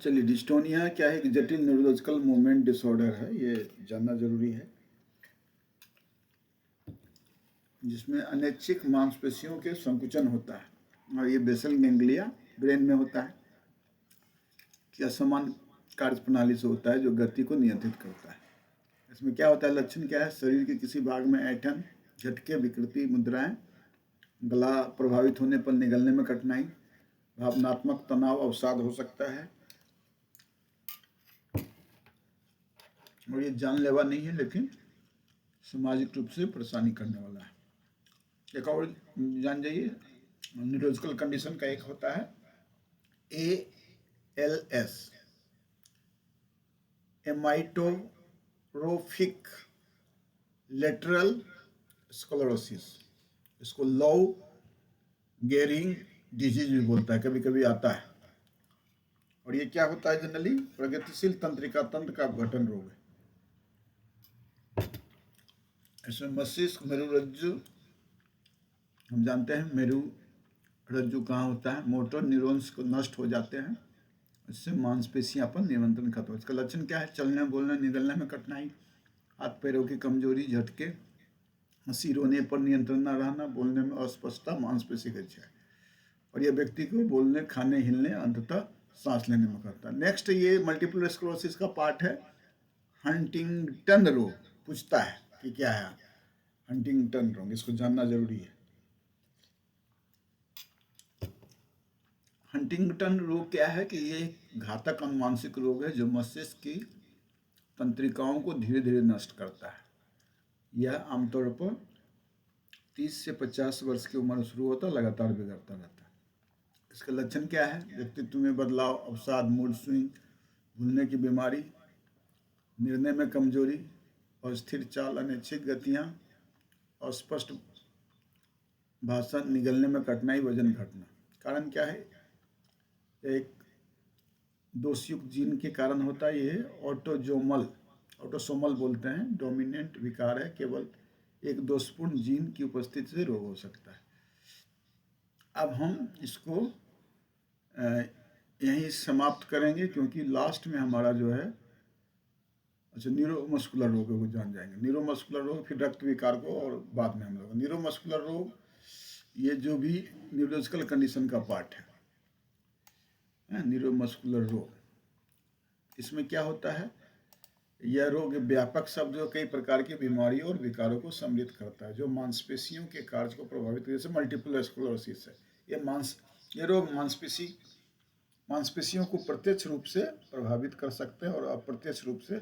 चलिए, डिस्टोनिया क्या है? एक जटिल न्यूरोलॉजिकल मूवमेंट डिसऑर्डर है, ये जानना जरूरी है, जिसमें अनैच्छिक मांसपेशियों के संकुचन होता है और ये बेसल गैंग्लिया ब्रेन में होता है कि असमान कार्यप्रणाली से होता है जो गति को नियंत्रित करता है। इसमें क्या होता है? लक्षण क्या है? शरीर के किसी भाग में ऐंठन, झटके, विकृति, मुद्राएं, गला प्रभावित होने पर निगलने में कठिनाई, भावनात्मक तनाव, अवसाद हो सकता है। और ये जानलेवा नहीं है, लेकिन सामाजिक रूप से परेशानी करने वाला है। एक और जान जाइए, न्यूरोलॉजिकल कंडीशन का एक होता है ALS, एमाइटोरोफिक लेटरल स्क्लेरोसिस। इसको लव गेरिंग डिजीज भी बोलता है, कभी कभी आता है। और ये क्या होता है? जनरली प्रगतिशील तंत्रिका तंत्र का अपघटन रोग है। इसमें मस्तिष्क, मेरुरज्जु, हम जानते हैं मेरुरज्जु कहाँ होता है, मोटर न्यूरॉन्स को नष्ट हो जाते हैं, इससे मांसपेशियां पर नियंत्रण खत्म। इसका लक्षण क्या है? चलने, बोलने, निगलने में कठिनाई, हाथ पैरों की कमजोरी, झटके, हंसी, रोने पर नियंत्रण न रहना, बोलने में अस्पष्टता, मांसपेशी का क्षय। और यह व्यक्ति को बोलने, खाने, हिलने, अंततः सांस लेने में करता है। नेक्स्ट, ये मल्टीपल स्क्लेरोसिस का पार्ट है हंटिंगटन रोग। पूछता है कि क्या है हंटिंगटन रोग, इसको जानना जरूरी है। हंटिंगटन रोग क्या है कि ये एक घातक अनुवांशिक रोग है जो मस्तिष्क की तंत्रिकाओं को धीरे धीरे नष्ट करता है। यह आमतौर पर 30 से 50 वर्ष की उम्र में शुरू होता है, लगातार बिगड़ता रहता है। इसके लक्षण क्या है? व्यक्तित्व में बदलाव, अवसाद, मूड स्विंग, भूलने की बीमारी, निर्णय में कमजोरी, अस्थिर चाल, अनैच्छिक गतियाँ, अस्पष्ट भाषण, निगलने में कठिनाई, वजन घटना। कारण क्या है? एक दोषयुक्त जीन के कारण होता है। ये ऑटोसोमल बोलते हैं, डोमिनेंट विकार है। केवल एक दोषपूर्ण जीन की उपस्थिति से रोग हो सकता है। अब हम इसको यहीं समाप्त करेंगे, क्योंकि लास्ट में हमारा जो है, अच्छा, न्यूरोमस्कुलर रोग को जान जाएंगे। न्यूरोमस्कुलर रोग, फिर रक्त विकार को, और बाद में हम लोग न्यूरोमस्कुलर रोग, ये जो भी न्यूरोलॉजिकल कंडीशन का पार्ट है न्यूरोमस्कुलर रोग। इसमें क्या होता है? यह रोग व्यापक शब्द जो कई प्रकार की बीमारियों और विकारों को सम्मिलित करता है जो मांसपेशियों के कार्य को प्रभावित करने से मल्टीपल स्क्लेरोसिस है। ये रोग मांसपेशियों को प्रत्यक्ष रूप से प्रभावित कर सकते हैं और अप्रत्यक्ष रूप से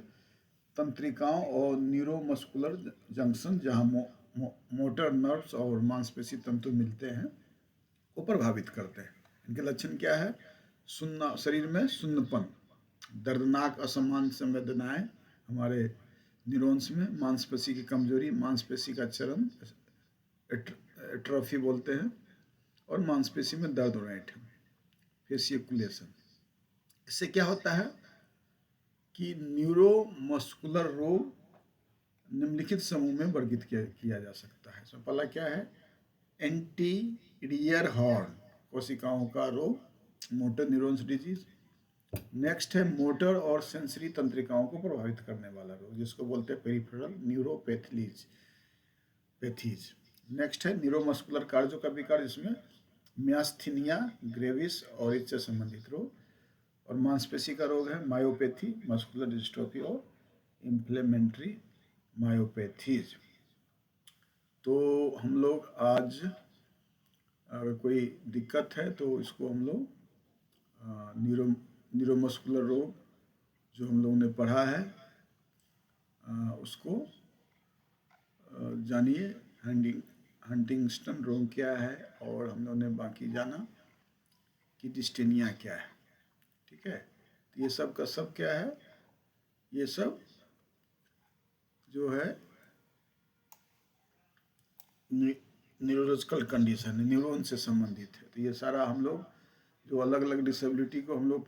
तंत्रिकाओं और न्यूरोमस्कुलर जंक्शन, जहां मोटर नर्व्स और मांसपेशी तंतु मिलते हैं, को प्रभावित करते हैं। इनके लक्षण क्या है? सुन्ना, शरीर में सुन्नपन, दर्दनाक असमान संवेदनाएं हमारे न्यूरॉन्स में, मांसपेशी की कमजोरी, मांसपेशी का चरण, एट्रोफी बोलते हैं, और मांसपेशी में दर्द और ऐंठन, फेसिकुलेशन। इससे क्या होता है कि न्यूरोमस्कुलर रोग निम्नलिखित समूह में वर्गीकृत किया जा सकता है। इसमें पहला क्या है? एंटीरियर हॉर्न कोशिकाओं का रोग, मोटर न्यूरॉन्स डिजीज। नेक्स्ट है मोटर और सेंसरी तंत्रिकाओं को प्रभावित करने वाला रोग, जिसको बोलते हैं पेरिफेरल न्यूरोपैथीज। नेक्स्ट है न्यूरोमस्कुलर कार्यों का विकार, जिसमें मियास्थीनिया ग्रेविस और इससे संबंधित रोग। और मांसपेशी का रोग है मायोपैथी, मस्कुलर डिस्ट्रोफी और इन्फ्लेमेटरी मायोपैथीज। तो हम लोग आज, अगर कोई दिक्कत है तो इसको हम लोग न्यूरोमस्कुलर रोग जो हम लोगों ने पढ़ा है उसको जानिए। हंटिंगटन रोग क्या है, और हम लोगों ने बाकी जाना कि डिस्टेनिया क्या है। ठीक है, तो ये सब का सब क्या है? ये सब जो है न्यूरोलॉजिकल कंडीशन है, न्यूरॉन से संबंधित है। तो ये सारा हम लोग जो अलग अलग डिसेबिलिटी को हम लोग